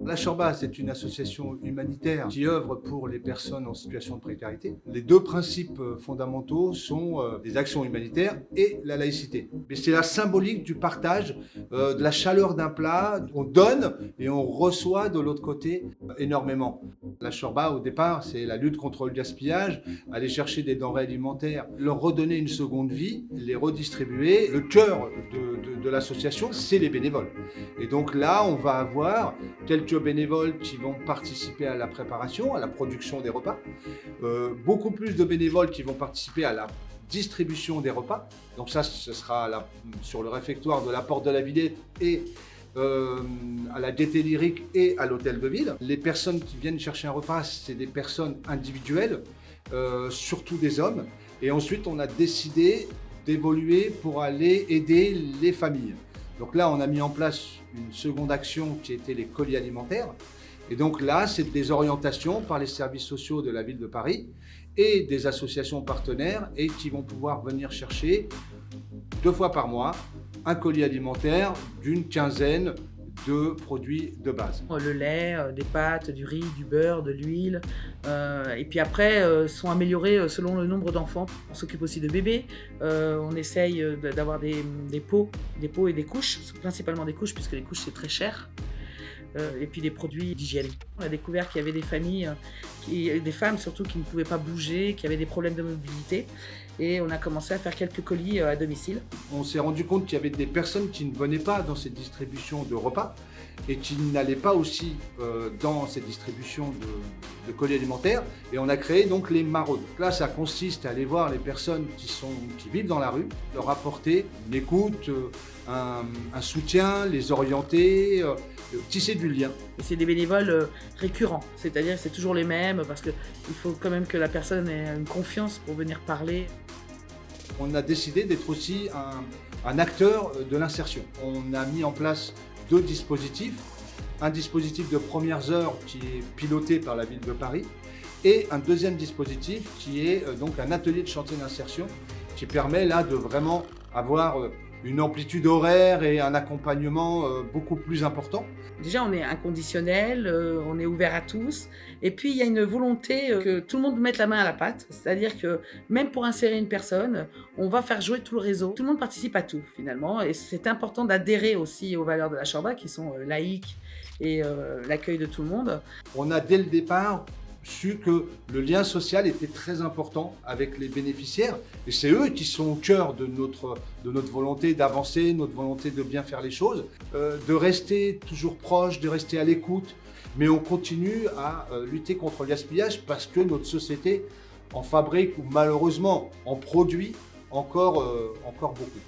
La Shorba, c'est une association humanitaire qui œuvre pour les personnes en situation de précarité. Les deux principes fondamentaux sont les actions humanitaires et la laïcité. Mais c'est la symbolique du partage, de la chaleur d'un plat. On donne et on reçoit de l'autre côté énormément. La Shorba, au départ, c'est la lutte contre le gaspillage, aller chercher des denrées alimentaires, leur redonner une seconde vie, les redistribuer. Le cœur de l'association, c'est les bénévoles. Et donc là, on va avoir quelques bénévoles qui vont participer à la préparation, à la production des repas, beaucoup plus de bénévoles qui vont participer à la distribution des repas. Donc ça, ce sera sur le réfectoire de la Porte de la Villette et à la Gaîté Lyrique et à l'Hôtel de Ville. Les personnes qui viennent chercher un repas, c'est des personnes individuelles, surtout des hommes. Et ensuite, on a décidé d'évoluer pour aller aider les familles. Donc là, on a mis en place une seconde action qui était les colis alimentaires. Et donc là, c'est des orientations par les services sociaux de la ville de Paris et des associations partenaires et qui vont pouvoir venir chercher 2 fois par mois un colis alimentaire d'une quinzaine de produits de base. Le lait, des pâtes, du riz, du beurre, de l'huile. Et puis après, sont améliorés selon le nombre d'enfants. On s'occupe aussi de bébés. On essaye d'avoir des pots et des couches, principalement des couches puisque les couches c'est très cher. Et puis des produits d'hygiène. On a découvert qu'il y avait des familles, des femmes surtout qui ne pouvaient pas bouger, qui avaient des problèmes de mobilité. Et on a commencé à faire quelques colis à domicile. On s'est rendu compte qu'il y avait des personnes qui ne venaient pas dans cette distribution de repas et qui n'allaient pas aussi dans cette distribution de colis alimentaires. Et on a créé donc les maraudes. Là, ça consiste à aller voir les personnes qui vivent dans la rue, leur apporter une écoute, un soutien, les orienter, tisser du lien. Et c'est des bénévoles récurrents, c'est-à-dire c'est toujours les mêmes parce qu'il faut quand même que la personne ait une confiance pour venir parler. On a décidé d'être aussi un acteur de l'insertion. On a mis en place 2 dispositifs. Un dispositif de premières heures qui est piloté par la ville de Paris et un deuxième dispositif qui est donc un atelier de chantier d'insertion qui permet là de vraiment avoir une amplitude horaire et un accompagnement beaucoup plus important. Déjà, on est inconditionnel, on est ouvert à tous. Et puis, il y a une volonté que tout le monde mette la main à la pâte. C'est-à-dire que même pour insérer une personne, on va faire jouer tout le réseau. Tout le monde participe à tout, finalement. Et c'est important d'adhérer aussi aux valeurs de la Shorba, qui sont laïques et l'accueil de tout le monde. On a, dès le départ, su que le lien social était très important avec les bénéficiaires et c'est eux qui sont au cœur de notre volonté d'avancer, notre volonté de bien faire les choses, de rester toujours proche, de rester à l'écoute, mais on continue à lutter contre le gaspillage parce que notre société en fabrique ou malheureusement en produit encore beaucoup.